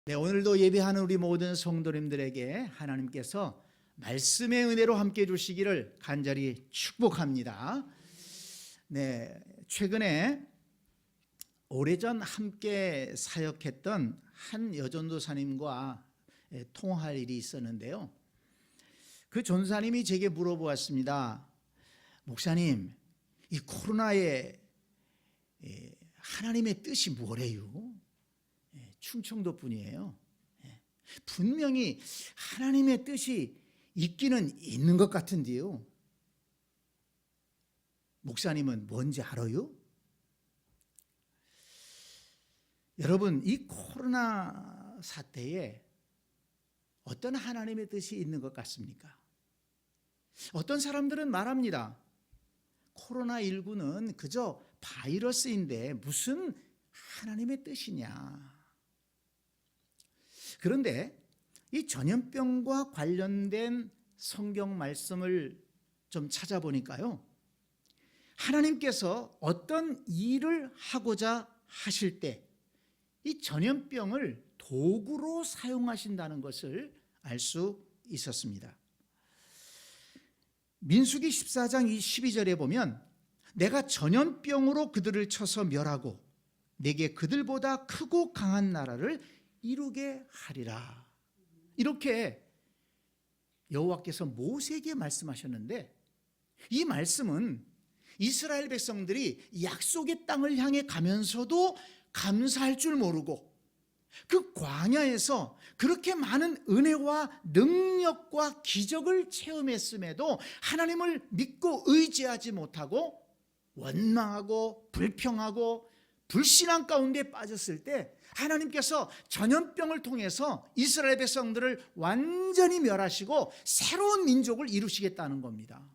네, 오늘도 예배하는 우리 모든 성도님들에게 하나님께서 말씀의 은혜로 함께 해주시기를 간절히 축복합니다. 네, 최근에 오래전 함께 사역했던 한 여전도사님과 통화할 일이 있었는데요. 그 전사님이 제게 물어보았습니다. 목사님, 이 코로나에 하나님의 뜻이 뭐래요? 충청도 분이에요. 분명히 하나님의 뜻이 있기는 있는 것 같은데요. 목사님은 뭔지 알아요? 여러분, 이 코로나 사태에 어떤 하나님의 뜻이 있는 것 같습니까? 어떤 사람들은 말합니다. 코로나19는 그저 바이러스인데 무슨 하나님의 뜻이냐. 그런데 이 전염병과 관련된 성경 말씀을 좀 찾아보니까요, 하나님께서 어떤 일을 하고자 하실 때 이 전염병을 도구로 사용하신다는 것을 알 수 있었습니다. 민수기 14장 12절에 보면 내가 전염병으로 그들을 쳐서 멸하고 내게 그들보다 크고 강한 나라를 이루게 하리라. 이렇게 여호와께서 모세에게 말씀하셨는데, 이 말씀은 이스라엘 백성들이 약속의 땅을 향해 가면서도 감사할 줄 모르고 그 광야에서 그렇게 많은 은혜와 능력과 기적을 체험했음에도 하나님을 믿고 의지하지 못하고 원망하고 불평하고 불신앙 가운데 빠졌을 때 하나님께서 전염병을 통해서 이스라엘 백성들을 완전히 멸하시고 새로운 민족을 이루시겠다는 겁니다.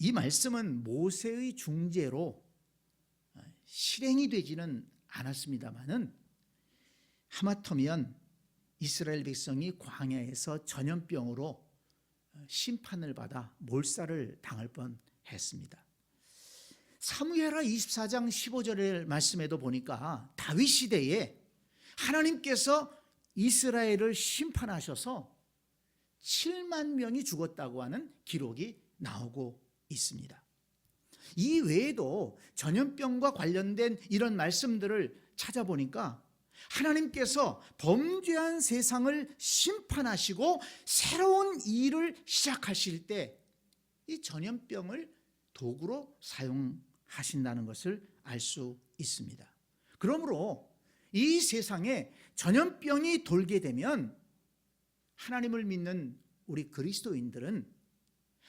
이 말씀은 모세의 중재로 실행이 되지는 않았습니다마는 하마터면 이스라엘 백성이 광야에서 전염병으로 심판을 받아 몰살을 당할 뻔했습니다. 사무엘하 24장 15절의 말씀에도 보니까 다윗 시대에 하나님께서 이스라엘을 심판하셔서 7만 명이 죽었다고 하는 기록이 나오고 있습니다. 이 외에도 전염병과 관련된 이런 말씀들을 찾아보니까 하나님께서 범죄한 세상을 심판하시고 새로운 일을 시작하실 때 이 전염병을 도구로 사용하신다는 것을 알 수 있습니다. 그러므로 이 세상에 전염병이 돌게 되면 하나님을 믿는 우리 그리스도인들은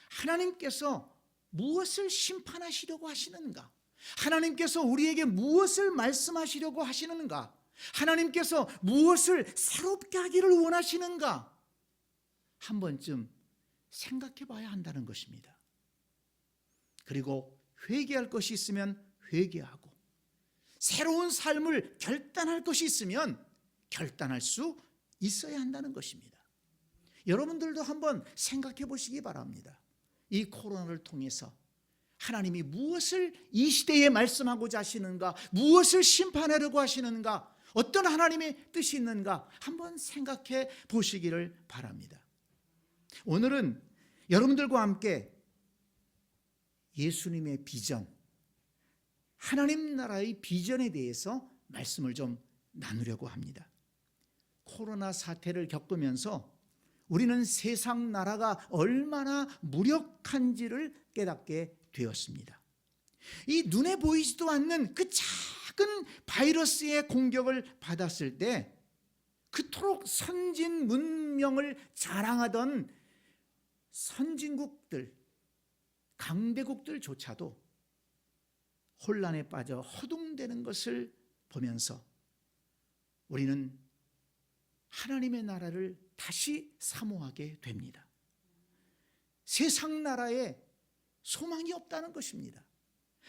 하나님께서 무엇을 심판하시려고 하시는가? 하나님께서 우리에게 무엇을 말씀하시려고 하시는가? 하나님께서 무엇을 새롭게 하기를 원하시는가? 한 번쯤 생각해 봐야 한다는 것입니다. 그리고 회개할 것이 있으면 회개하고 새로운 삶을 결단할 것이 있으면 결단할 수 있어야 한다는 것입니다. 여러분들도 한번 생각해 보시기 바랍니다. 이 코로나를 통해서 하나님이 무엇을 이 시대에 말씀하고자 하시는가, 무엇을 심판하려고 하시는가, 어떤 하나님의 뜻이 있는가 한번 생각해 보시기를 바랍니다. 오늘은 여러분들과 함께 예수님의 비전, 하나님 나라의 비전에 대해서 말씀을 좀 나누려고 합니다. 코로나 사태를 겪으면서 우리는 세상 나라가 얼마나 무력한지를 깨닫게 되었습니다. 이 눈에 보이지도 않는 그 작은 바이러스의 공격을 받았을 때 그토록 선진 문명을 자랑하던 선진국들, 강대국들조차도 혼란에 빠져 허둥대는 것을 보면서 우리는 하나님의 나라를 다시 사모하게 됩니다. 세상 나라에 소망이 없다는 것입니다.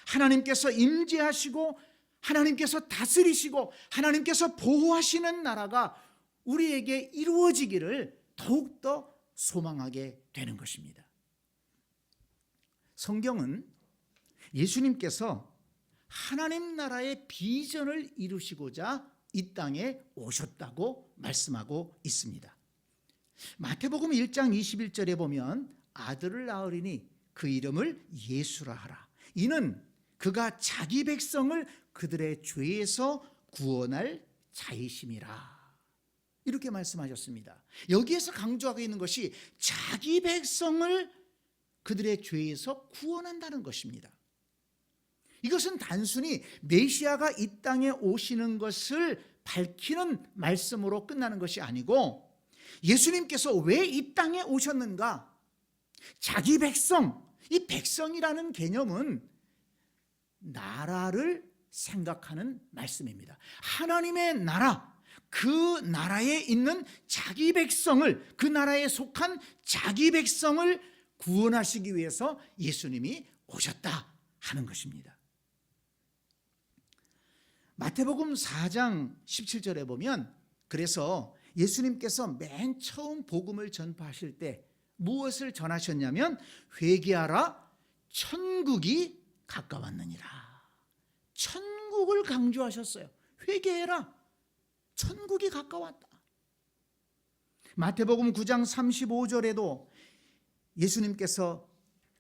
하나님께서 임재하시고 하나님께서 다스리시고 하나님께서 보호하시는 나라가 우리에게 이루어지기를 더욱더 소망하게 되는 것입니다. 성경은 예수님께서 하나님 나라의 비전을 이루시고자 이 땅에 오셨다고 말씀하고 있습니다. 마태복음 1장 21절에 보면 아들을 낳으리니 그 이름을 예수라 하라. 이는 그가 자기 백성을 그들의 죄에서 구원할 자이심이라. 이렇게 말씀하셨습니다. 여기에서 강조하고 있는 것이 자기 백성을 그들의 죄에서 구원한다는 것입니다. 이것은 단순히 메시아가 이 땅에 오시는 것을 밝히는 말씀으로 끝나는 것이 아니고, 예수님께서 왜 이 땅에 오셨는가? 자기 백성, 이 백성이라는 개념은 나라를 생각하는 말씀입니다. 하나님의 나라, 그 나라에 있는 자기 백성을, 그 나라에 속한 자기 백성을 구원하시기 위해서 예수님이 오셨다 하는 것입니다. 마태복음 4장 17절에 보면, 그래서 예수님께서 맨 처음 복음을 전파하실 때 무엇을 전하셨냐면, 회개하라, 천국이 가까웠느니라. 천국을 강조하셨어요. 회개해라, 천국이 가까웠다. 마태복음 9장 35절에도 예수님께서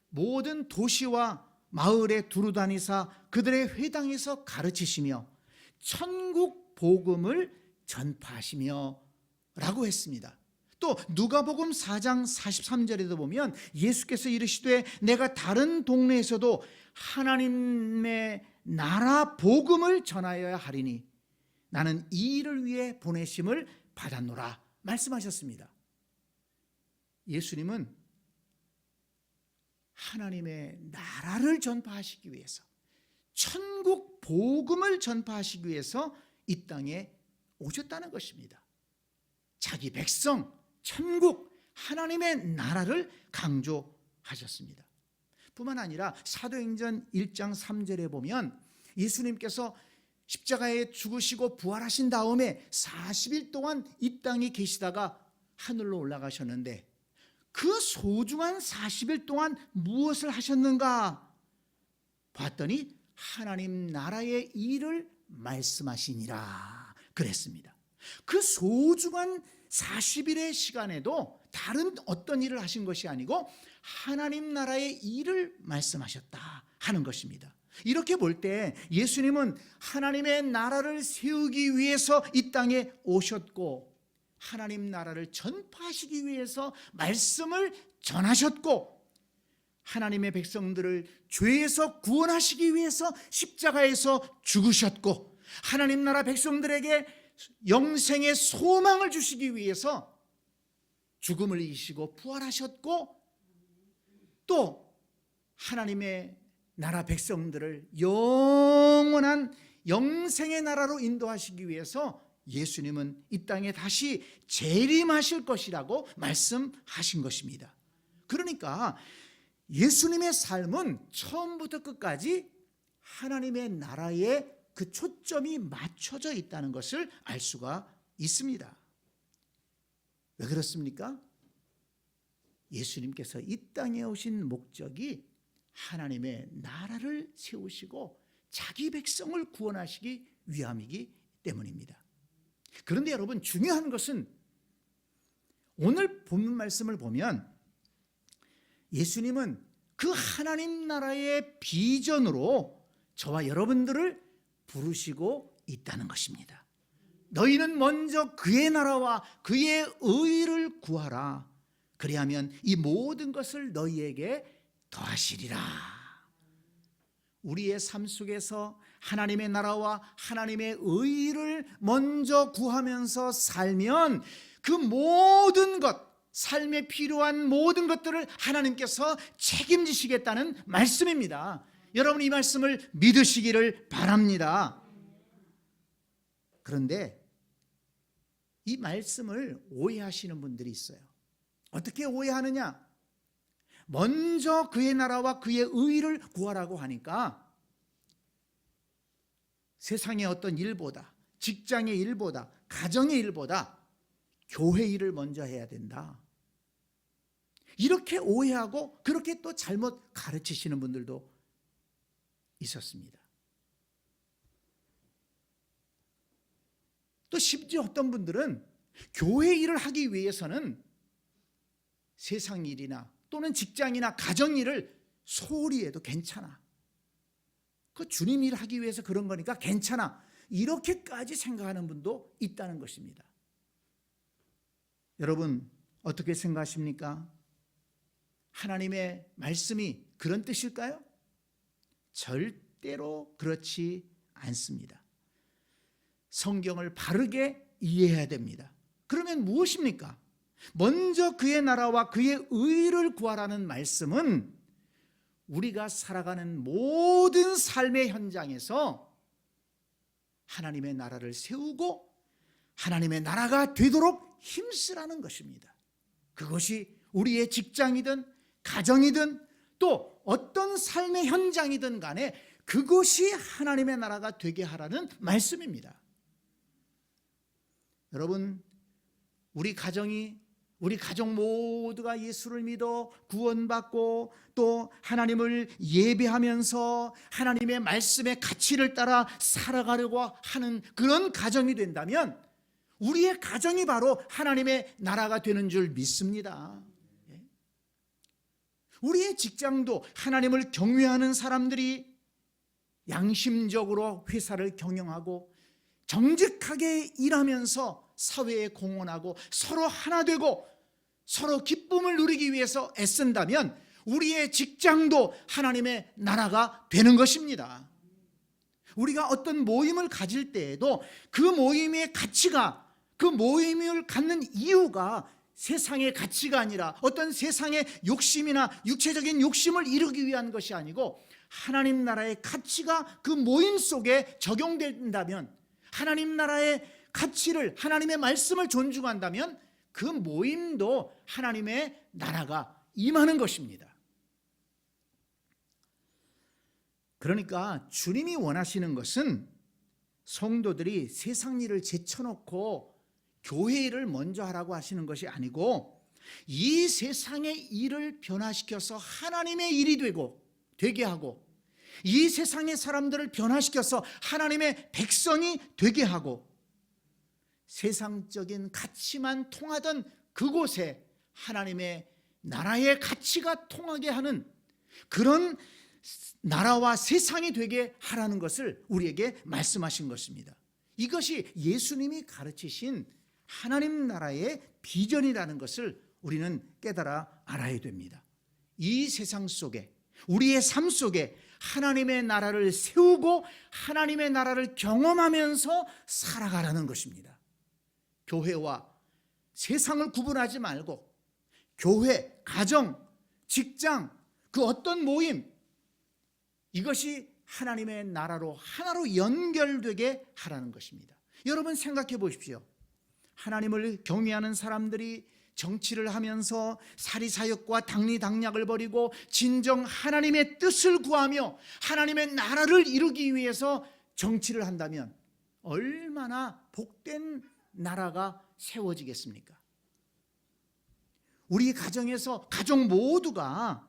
모든 도시와 마을에 두루 다니사 그들의 회당에서 가르치시며 천국 복음을 전파하시며 라고 했습니다. 또 누가복음 4장 43절에도 보면 예수께서 이르시되 내가 다른 동네에서도 하나님의 나라 복음을 전하여야 하리니 나는 이 일을 위해 보내심을 받았노라 말씀하셨습니다. 예수님은 하나님의 나라를 전파하시기 위해서, 천국 복음을 전파하시기 위해서 이 땅에 오셨다는 것입니다. 자기 백성, 천국, 하나님의 나라를 강조하셨습니다. 뿐만 아니라 사도행전 1장 3절에 보면 예수님께서 십자가에 죽으시고 부활하신 다음에 40일 동안 이 땅에 계시다가 하늘로 올라가셨는데, 그 소중한 40일 동안 무엇을 하셨는가 봤더니 하나님 나라의 일을 말씀하시니라 그랬습니다. 그 소중한 40일의 시간에도 다른 어떤 일을 하신 것이 아니고 하나님 나라의 일을 말씀하셨다 하는 것입니다. 이렇게 볼 때 예수님은 하나님의 나라를 세우기 위해서 이 땅에 오셨고, 하나님 나라를 전파하시기 위해서 말씀을 전하셨고, 하나님의 백성들을 죄에서 구원하시기 위해서 십자가에서 죽으셨고, 하나님 나라 백성들에게 영생의 소망을 주시기 위해서 죽음을 이기시고 부활하셨고, 또 하나님의 나라 백성들을 영원한 영생의 나라로 인도하시기 위해서 예수님은 이 땅에 다시 재림하실 것이라고 말씀하신 것입니다. 그러니까 예수님의 삶은 처음부터 끝까지 하나님의 나라에 그 초점이 맞춰져 있다는 것을 알 수가 있습니다. 왜 그렇습니까? 예수님께서 이 땅에 오신 목적이 하나님의 나라를 세우시고 자기 백성을 구원하시기 위함이기 때문입니다. 그런데 여러분, 중요한 것은 오늘 본문 말씀을 보면 예수님은 그 하나님 나라의 비전으로 저와 여러분들을 부르시고 있다는 것입니다. 너희는 먼저 그의 나라와 그의 의를 구하라. 그리하면 이 모든 것을 너희에게 더하시리라. 우리의 삶 속에서 하나님의 나라와 하나님의 의를 먼저 구하면서 살면 그 모든 것, 삶에 필요한 모든 것들을 하나님께서 책임지시겠다는 말씀입니다. 여러분, 이 말씀을 믿으시기를 바랍니다. 그런데 이 말씀을 오해하시는 분들이 있어요. 어떻게 오해하느냐? 먼저 그의 나라와 그의 의를 구하라고 하니까 세상의 어떤 일보다, 직장의 일보다, 가정의 일보다 교회 일을 먼저 해야 된다. 이렇게 오해하고 그렇게 또 잘못 가르치시는 분들도 있었습니다. 또 심지어 어떤 분들은 교회 일을 하기 위해서는 세상 일이나 또는 직장이나 가정 일을 소홀히 해도 괜찮아. 그 주님 일 하기 위해서 그런 거니까 괜찮아. 이렇게까지 생각하는 분도 있다는 것입니다. 여러분 어떻게 생각하십니까? 하나님의 말씀이 그런 뜻일까요? 절대로 그렇지 않습니다. 성경을 바르게 이해해야 됩니다. 그러면 무엇입니까? 먼저 그의 나라와 그의 의를 구하라는 말씀은 우리가 살아가는 모든 삶의 현장에서 하나님의 나라를 세우고 하나님의 나라가 되도록 힘쓰라는 것입니다. 그것이 우리의 직장이든 가정이든 또 어떤 삶의 현장이든 간에 그것이 하나님의 나라가 되게 하라는 말씀입니다. 여러분, 우리 가정 모두가 예수를 믿어 구원받고 또 하나님을 예배하면서 하나님의 말씀의 가치를 따라 살아가려고 하는 그런 가정이 된다면 우리의 가정이 바로 하나님의 나라가 되는 줄 믿습니다. 우리의 직장도 하나님을 경외하는 사람들이 양심적으로 회사를 경영하고 정직하게 일하면서 사회에 공헌하고 서로 하나 되고 서로 기쁨을 누리기 위해서 애쓴다면 우리의 직장도 하나님의 나라가 되는 것입니다. 우리가 어떤 모임을 가질 때에도 그 모임의 가치가, 그 모임을 갖는 이유가 세상의 가치가 아니라 어떤 세상의 욕심이나 육체적인 욕심을 이루기 위한 것이 아니고 하나님 나라의 가치가 그 모임 속에 적용된다면, 하나님 나라의 가치를, 하나님의 말씀을 존중한다면 그 모임도 하나님의 나라가 임하는 것입니다. 그러니까 주님이 원하시는 것은 성도들이 세상 일을 제쳐놓고 교회 일을 먼저 하라고 하시는 것이 아니고 이 세상의 일을 변화시켜서 하나님의 일이 되게 하고 이 세상의 사람들을 변화시켜서 하나님의 백성이 되게 하고 세상적인 가치만 통하던 그곳에 하나님의 나라의 가치가 통하게 하는 그런 나라와 세상이 되게 하라는 것을 우리에게 말씀하신 것입니다. 이것이 예수님이 가르치신 하나님 나라의 비전이라는 것을 우리는 깨달아 알아야 됩니다. 이 세상 속에, 우리의 삶 속에 하나님의 나라를 세우고 하나님의 나라를 경험하면서 살아가라는 것입니다. 교회와 세상을 구분하지 말고 교회, 가정, 직장, 그 어떤 모임, 이것이 하나님의 나라로 하나로 연결되게 하라는 것입니다. 여러분 생각해 보십시오. 하나님을 경외하는 사람들이 정치를 하면서 사리사욕과 당리당략을 벌이고 진정 하나님의 뜻을 구하며 하나님의 나라를 이루기 위해서 정치를 한다면 얼마나 복된 나라가 세워지겠습니까? 우리 가정에서 가족 모두가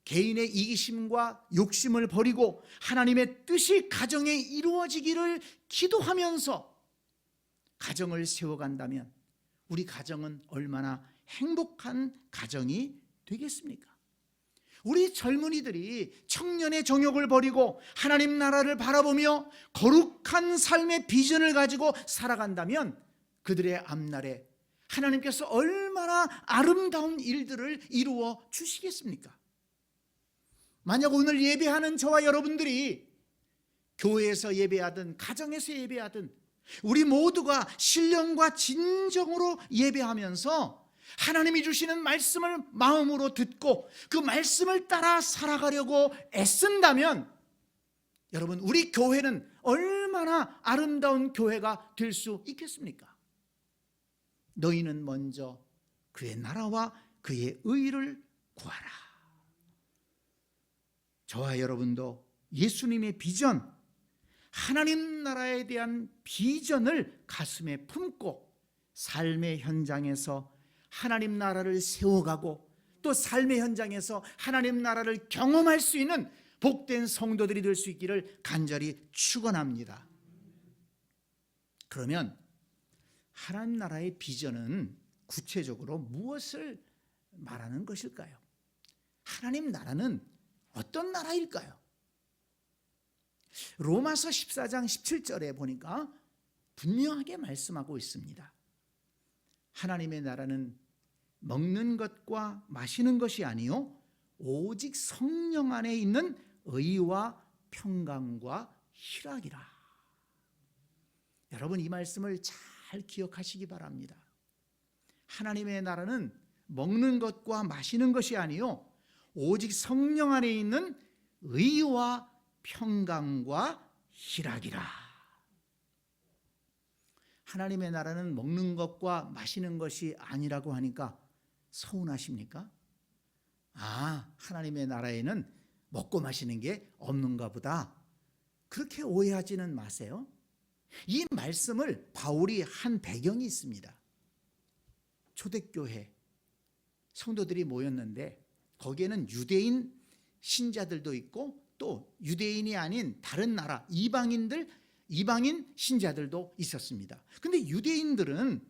개인의 이기심과 욕심을 버리고 하나님의 뜻이 가정에 이루어지기를 기도하면서 가정을 세워간다면 우리 가정은 얼마나 행복한 가정이 되겠습니까? 우리 젊은이들이 청년의 정욕을 버리고 하나님 나라를 바라보며 거룩한 삶의 비전을 가지고 살아간다면 그들의 앞날에 하나님께서 얼마나 아름다운 일들을 이루어 주시겠습니까? 만약 오늘 예배하는 저와 여러분들이 교회에서 예배하든 가정에서 예배하든 우리 모두가 신령과 진정으로 예배하면서 하나님이 주시는 말씀을 마음으로 듣고 그 말씀을 따라 살아가려고 애쓴다면 여러분, 우리 교회는 얼마나 아름다운 교회가 될 수 있겠습니까? 너희는 먼저 그의 나라와 그의 의를 구하라. 저와 여러분도 예수님의 비전, 하나님 나라에 대한 비전을 가슴에 품고 삶의 현장에서 하나님 나라를 세워가고 또 삶의 현장에서 하나님 나라를 경험할 수 있는 복된 성도들이 될 수 있기를 간절히 축원합니다. 그러면 하나님 나라의 비전은 구체적으로 무엇을 말하는 것일까요? 하나님 나라는 어떤 나라일까요? 로마서 14장 17절에 보니까 분명하게 말씀하고 있습니다. 하나님의 나라는 먹는 것과 마시는 것이 아니요 오직 성령 안에 있는 의와 평강과 희락이라. 여러분, 이 말씀을 잘 기억하시기 바랍니다. 하나님의 나라는 먹는 것과 마시는 것이 아니요 오직 성령 안에 있는 의와 평강과 희락이라. 하나님의 나라는 먹는 것과 마시는 것이 아니라고 하니까 서운하십니까? 하나님의 나라에는 먹고 마시는 게 없는가 보다, 그렇게 오해하지는 마세요. 이 말씀을 바울이 한 배경이 있습니다. 초대교회 성도들이 모였는데 거기에는 유대인 신자들도 있고 또 유대인이 아닌 다른 나라 이방인 신자들도 있었습니다. 근데 유대인들은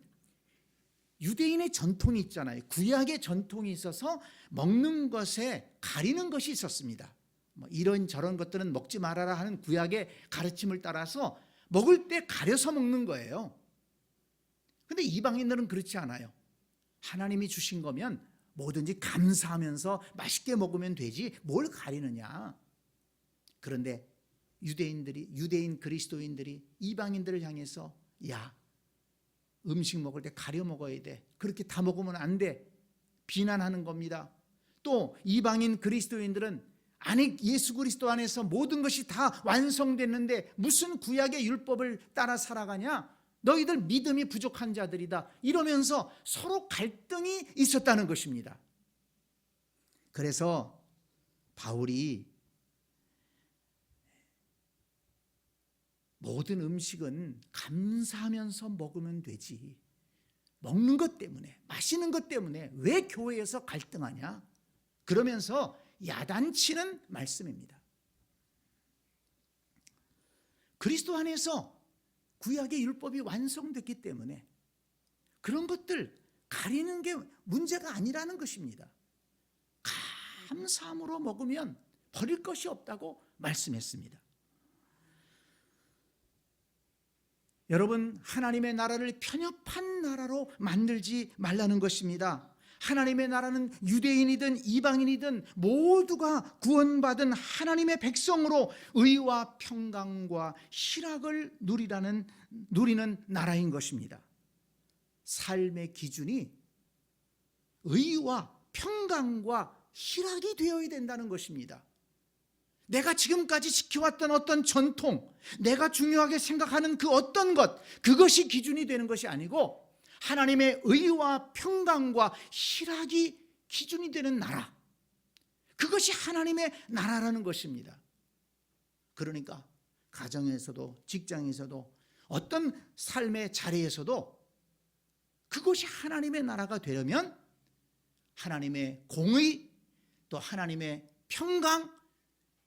유대인의 전통이 있잖아요. 구약의 전통이 있어서 먹는 것에 가리는 것이 있었습니다. 이런 저런 것들은 먹지 말아라 하는 구약의 가르침을 따라서 먹을 때 가려서 먹는 거예요. 근데 이방인들은 그렇지 않아요. 하나님이 주신 거면 뭐든지 감사하면서 맛있게 먹으면 되지 뭘 가리느냐. 그런데 유대인 그리스도인들이 이방인들을 향해서 야, 음식 먹을 때 가려 먹어야 돼, 그렇게 다 먹으면 안 돼, 비난하는 겁니다. 또 이방인 그리스도인들은 아니 예수 그리스도 안에서 모든 것이 다 완성됐는데 무슨 구약의 율법을 따라 살아가냐, 너희들 믿음이 부족한 자들이다, 이러면서 서로 갈등이 있었다는 것입니다. 그래서 바울이 모든 음식은 감사하면서 먹으면 되지, 먹는 것 때문에 마시는 것 때문에 왜 교회에서 갈등하냐, 그러면서 야단치는 말씀입니다. 그리스도 안에서 구약의 율법이 완성됐기 때문에 그런 것들 가리는 게 문제가 아니라는 것입니다. 감사함으로 먹으면 버릴 것이 없다고 말씀했습니다. 여러분, 하나님의 나라를 편협한 나라로 만들지 말라는 것입니다. 하나님의 나라는 유대인이든 이방인이든 모두가 구원받은 하나님의 백성으로 의와 평강과 희락을 누리는 나라인 것입니다. 삶의 기준이 의와 평강과 희락이 되어야 된다는 것입니다. 내가 지금까지 지켜왔던 어떤 전통, 내가 중요하게 생각하는 그 어떤 것, 그것이 기준이 되는 것이 아니고 하나님의 의와 평강과 희락이 기준이 되는 나라, 그것이 하나님의 나라라는 것입니다. 그러니까 가정에서도 직장에서도 어떤 삶의 자리에서도 그것이 하나님의 나라가 되려면 하나님의 공의, 또 하나님의 평강,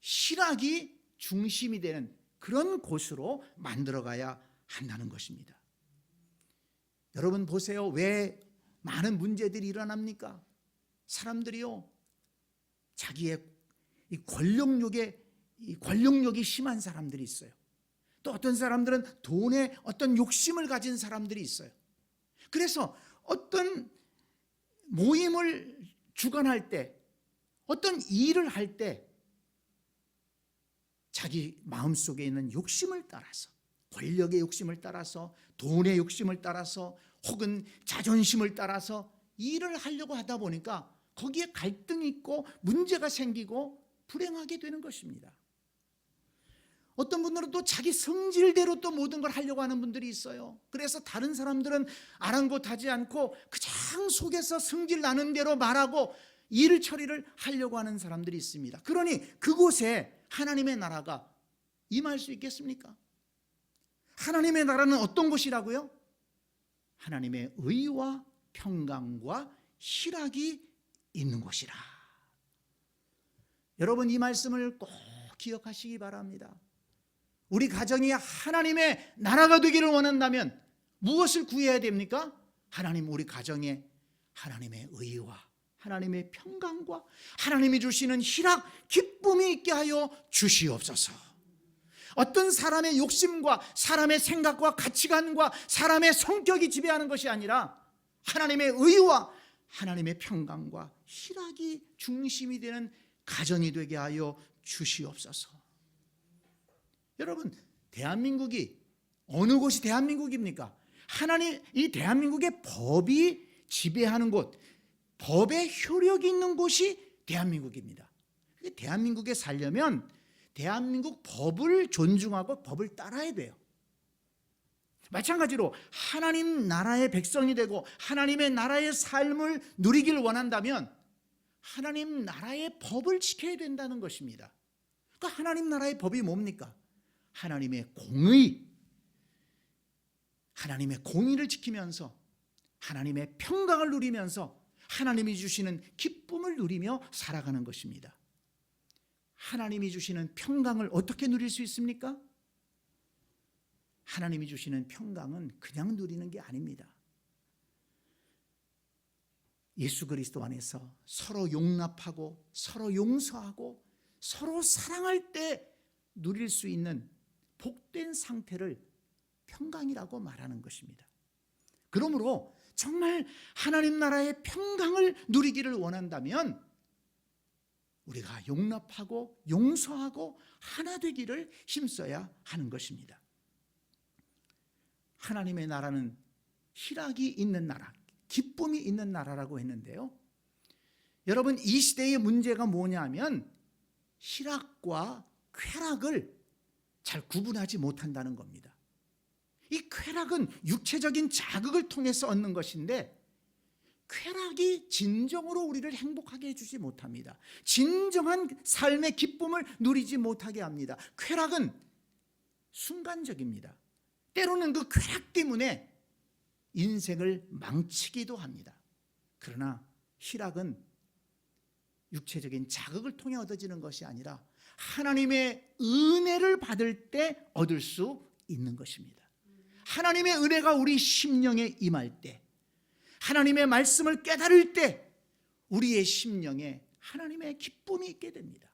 희락이 중심이 되는 그런 곳으로 만들어가야 한다는 것입니다. 여러분 보세요. 왜 많은 문제들이 일어납니까? 사람들이요, 자기의 이 권력욕이 심한 사람들이 있어요. 또 어떤 사람들은 돈에 어떤 욕심을 가진 사람들이 있어요. 그래서 어떤 모임을 주관할 때, 어떤 일을 할 때 자기 마음속에 있는 욕심을 따라서, 권력의 욕심을 따라서, 돈의 욕심을 따라서, 혹은 자존심을 따라서 일을 하려고 하다 보니까 거기에 갈등이 있고 문제가 생기고 불행하게 되는 것입니다. 어떤 분들은 또 자기 성질대로 또 모든 걸 하려고 하는 분들이 있어요. 그래서 다른 사람들은 아랑곳하지 않고 그냥 속에서 성질 나는 대로 말하고 일 처리를 하려고 하는 사람들이 있습니다. 그러니 그곳에 하나님의 나라가 임할 수 있겠습니까? 하나님의 나라는 어떤 곳이라고요? 하나님의 의와 평강과 희락이 있는 곳이라. 여러분, 이 말씀을 꼭 기억하시기 바랍니다. 우리 가정이 하나님의 나라가 되기를 원한다면 무엇을 구해야 됩니까? 하나님, 우리 가정에 하나님의 의와 하나님의 평강과 하나님이 주시는 희락, 기쁨이 있게 하여 주시옵소서. 어떤 사람의 욕심과 사람의 생각과 가치관과 사람의 성격이 지배하는 것이 아니라 하나님의 의와 하나님의 평강과 희락이 중심이 되는 가정이 되게 하여 주시옵소서. 여러분, 대한민국이 어느 곳이 대한민국입니까? 하나님, 이 대한민국의 법이 지배하는 곳, 법의 효력이 있는 곳이 대한민국입니다. 대한민국에 살려면 대한민국 법을 존중하고 법을 따라야 돼요. 마찬가지로 하나님 나라의 백성이 되고 하나님의 나라의 삶을 누리길 원한다면 하나님 나라의 법을 지켜야 된다는 것입니다. 그러니까 하나님 나라의 법이 뭡니까? 하나님의 공의, 하나님의 공의를 지키면서 하나님의 평강을 누리면서 하나님이 주시는 기쁨을 누리며 살아가는 것입니다. 하나님이 주시는 평강을 어떻게 누릴 수 있습니까? 하나님이 주시는 평강은 그냥 누리는 게 아닙니다. 예수 그리스도 안에서 서로 용납하고 서로 용서하고 서로 사랑할 때 누릴 수 있는 복된 상태를 평강이라고 말하는 것입니다. 그러므로 정말 하나님 나라의 평강을 누리기를 원한다면 우리가 용납하고 용서하고 하나 되기를 힘써야 하는 것입니다. 하나님의 나라는 희락이 있는 나라, 기쁨이 있는 나라라고 했는데요. 여러분, 이 시대의 문제가 뭐냐면 희락과 쾌락을 잘 구분하지 못한다는 겁니다. 이 쾌락은 육체적인 자극을 통해서 얻는 것인데 쾌락이 진정으로 우리를 행복하게 해주지 못합니다. 진정한 삶의 기쁨을 누리지 못하게 합니다. 쾌락은 순간적입니다. 때로는 그 쾌락 때문에 인생을 망치기도 합니다. 그러나 희락은 육체적인 자극을 통해 얻어지는 것이 아니라 하나님의 은혜를 받을 때 얻을 수 있는 것입니다. 하나님의 은혜가 우리 심령에 임할 때, 하나님의 말씀을 깨달을 때 우리의 심령에 하나님의 기쁨이 있게 됩니다.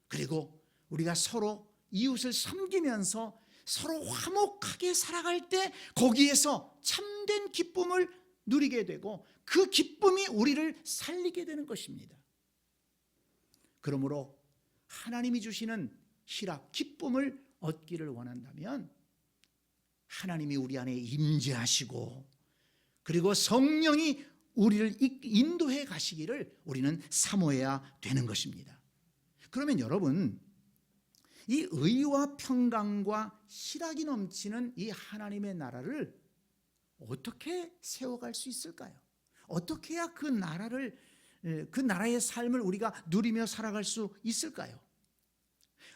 그리고 우리가 서로 이웃을 섬기면서 서로 화목하게 살아갈 때 거기에서 참된 기쁨을 누리게 되고 그 기쁨이 우리를 살리게 되는 것입니다. 그러므로 하나님이 주시는 희락, 기쁨을 얻기를 원한다면 하나님이 우리 안에 임재하시고 그리고 성령이 우리를 인도해 가시기를 우리는 사모해야 되는 것입니다. 그러면 여러분, 이 의와 평강과 희락이 넘치는 이 하나님의 나라를 어떻게 세워갈 수 있을까요? 어떻게 해야 그 나라의 삶을 우리가 누리며 살아갈 수 있을까요?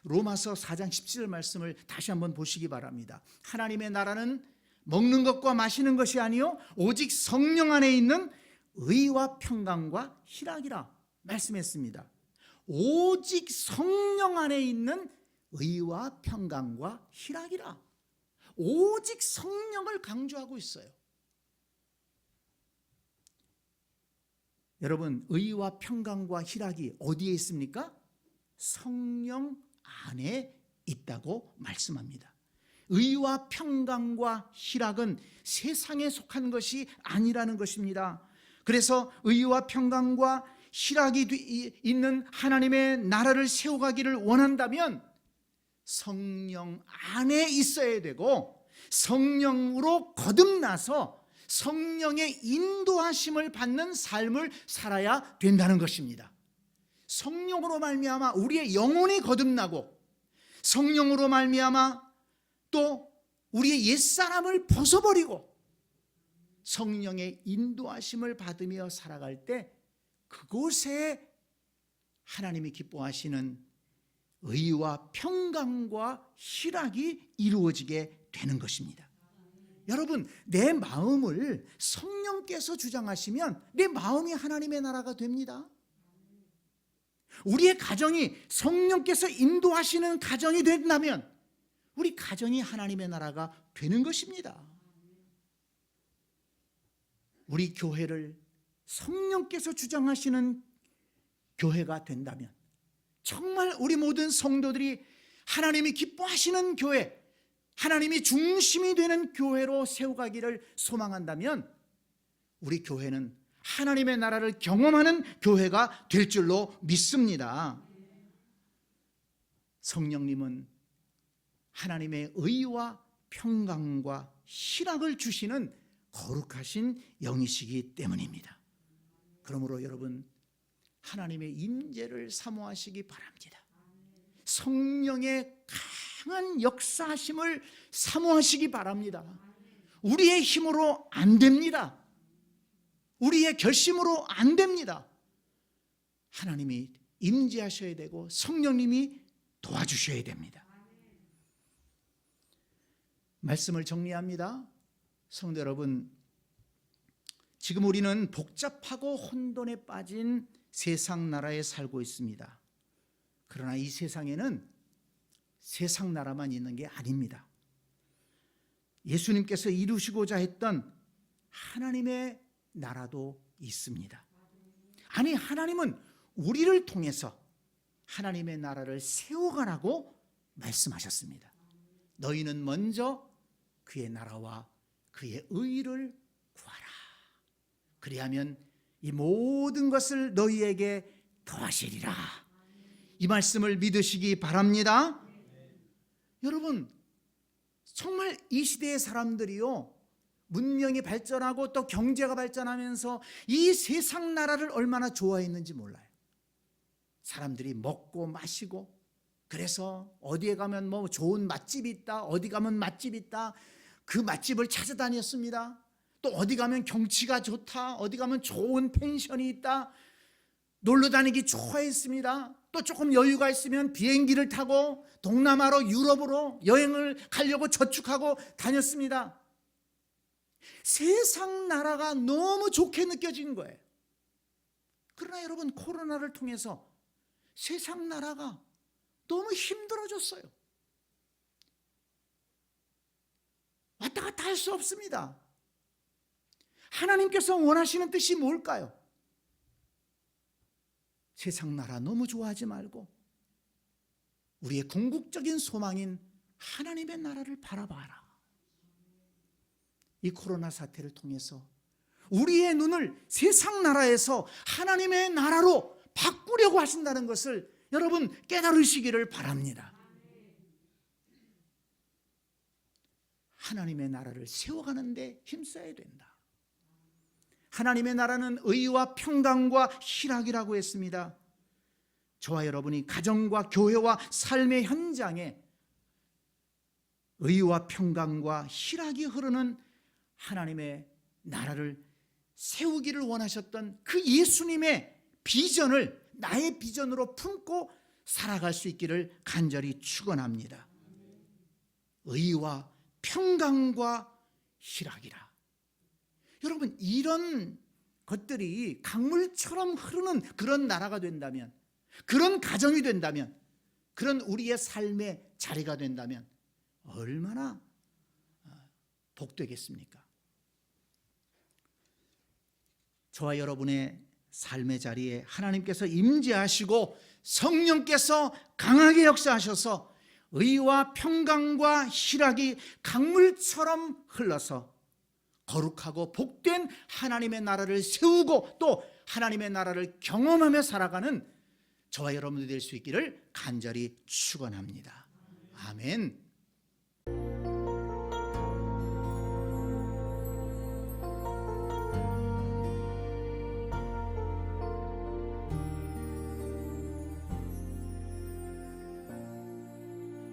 로마서 4장 17절 말씀을 다시 한번 보시기 바랍니다. 하나님의 나라는 먹는 것과 마시는 것이 아니요 오직 성령 안에 있는 의와 평강과 희락이라 말씀했습니다. 오직 성령 안에 있는 의와 평강과 희락이라. 오직 성령을 강조하고 있어요. 여러분, 의와 평강과 희락이 어디에 있습니까? 성령 안에 있다고 말씀합니다. 의와 평강과 희락은 세상에 속한 것이 아니라는 것입니다. 그래서 의와 평강과 희락이 있는 하나님의 나라를 세워가기를 원한다면 성령 안에 있어야 되고 성령으로 거듭나서 성령의 인도하심을 받는 삶을 살아야 된다는 것입니다. 성령으로 말미암아 우리의 영혼이 거듭나고 성령으로 말미암아 또 우리의 옛사람을 벗어버리고 성령의 인도하심을 받으며 살아갈 때 그곳에 하나님이 기뻐하시는 의와 평강과 희락이 이루어지게 되는 것입니다. 여러분, 내 마음을 성령께서 주장하시면 내 마음이 하나님의 나라가 됩니다. 우리의 가정이 성령께서 인도하시는 가정이 된다면 우리 가정이 하나님의 나라가 되는 것입니다. 우리 교회를 성령께서 주장하시는 교회가 된다면, 정말 우리 모든 성도들이 하나님이 기뻐하시는 교회, 하나님이 중심이 되는 교회로 세워가기를 소망한다면 우리 교회는 하나님의 나라를 경험하는 교회가 될 줄로 믿습니다. 성령님은 하나님의 의와 평강과 희락을 주시는 거룩하신 영이시기 때문입니다. 그러므로 여러분, 하나님의 임재를 사모하시기 바랍니다. 성령의 강한 역사하심을 사모하시기 바랍니다. 우리의 힘으로 안 됩니다. 우리의 결심으로 안 됩니다. 하나님이 임재하셔야 되고 성령님이 도와주셔야 됩니다. 말씀을 정리합니다. 성도 여러분, 지금 우리는 복잡하고 혼돈에 빠진 세상 나라에 살고 있습니다. 그러나 이 세상에는 세상 나라만 있는 게 아닙니다. 예수님께서 이루시고자 했던 하나님의 나라도 있습니다. 아니, 하나님은 우리를 통해서 하나님의 나라를 세워가라고 말씀하셨습니다. 너희는 먼저 그의 나라와 그의 의를 구하라. 그리하면 이 모든 것을 너희에게 더하시리라. 이 말씀을 믿으시기 바랍니다. 여러분, 정말 이 시대의 사람들이요, 문명이 발전하고 또 경제가 발전하면서 이 세상 나라를 얼마나 좋아했는지 몰라요. 사람들이 먹고 마시고, 그래서 어디에 가면 뭐 좋은 맛집이 있다, 어디 가면 맛집이 있다, 그 맛집을 찾아다녔습니다. 또 어디 가면 경치가 좋다, 어디 가면 좋은 펜션이 있다, 놀러 다니기 좋아했습니다. 또 조금 여유가 있으면 비행기를 타고 동남아로, 유럽으로 여행을 가려고 저축하고 다녔습니다. 세상 나라가 너무 좋게 느껴진 거예요. 그러나 여러분, 코로나를 통해서 세상 나라가 너무 힘들어졌어요. 왔다 갔다 할 수 없습니다. 하나님께서 원하시는 뜻이 뭘까요? 세상 나라 너무 좋아하지 말고 우리의 궁극적인 소망인 하나님의 나라를 바라봐라. 이 코로나 사태를 통해서 우리의 눈을 세상 나라에서 하나님의 나라로 바꾸려고 하신다는 것을 여러분 깨달으시기를 바랍니다. 하나님의 나라를 세워가는 데 힘써야 된다. 하나님의 나라는 의와 평강과 희락이라고 했습니다. 저와 여러분이 가정과 교회와 삶의 현장에 의와 평강과 희락이 흐르는 하나님의 나라를 세우기를 원하셨던 그 예수님의 비전을 나의 비전으로 품고 살아갈 수 있기를 간절히 축원합니다. 의와 평강과 희락이라. 여러분, 이런 것들이 강물처럼 흐르는 그런 나라가 된다면, 그런 가정이 된다면, 그런 우리의 삶의 자리가 된다면 얼마나 복되겠습니까? 저와 여러분의 삶의 자리에 하나님께서 임재하시고 성령께서 강하게 역사하셔서 의와 평강과 희락이 강물처럼 흘러서 거룩하고 복된 하나님의 나라를 세우고 또 하나님의 나라를 경험하며 살아가는 저와 여러분들이 될 수 있기를 간절히 축원합니다. 아멘.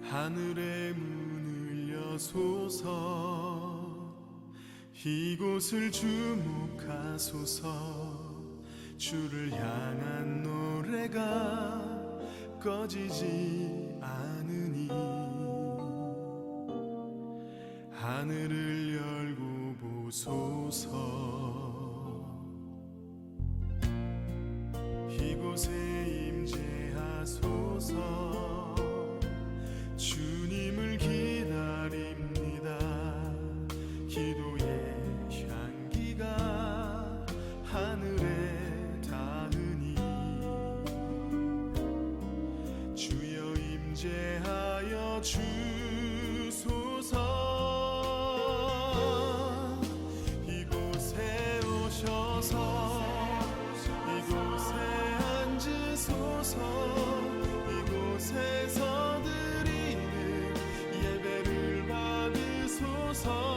하늘의 문을 여소서, 이곳을 주목하소서. 주를 향한 노래가 꺼지지 않으니 하늘을 열고 보소서. 이곳에 임재하소서. 주님을 기다리는 임재하여 주소서. 이곳에 오셔서 이곳에 앉으소서. 이곳에서 드리는 예배를 받으소서.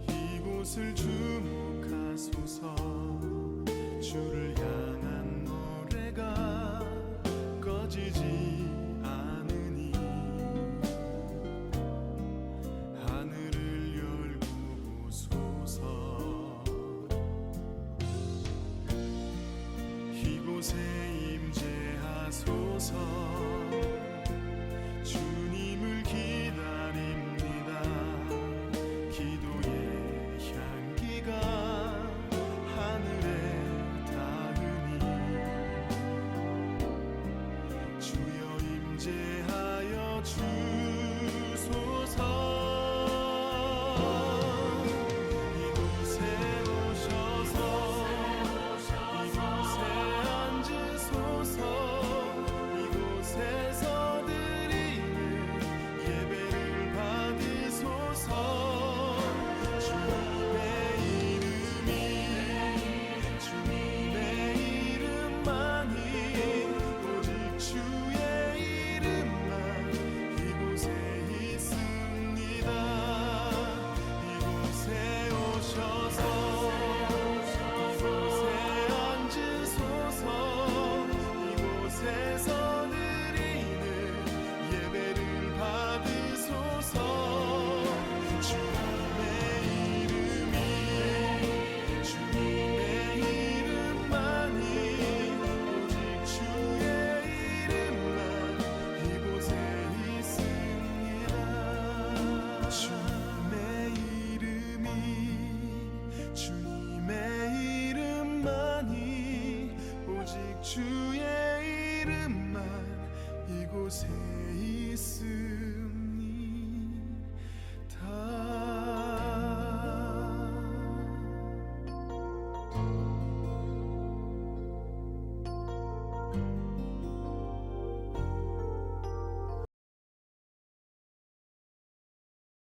이곳을 주목하소서. 주를 향한 노래가 꺼지지 않으니 하늘을 열고 보소서. 이곳에 임재하소서. 주님을 기다립니다. 기도의 향기가 하늘에 닿으니 주여 임재하여 주소서. 이곳에 오셔서 이곳에 앉으소서. 이곳에서 드리는 예배를 받으소서. 주의 이름만 이곳에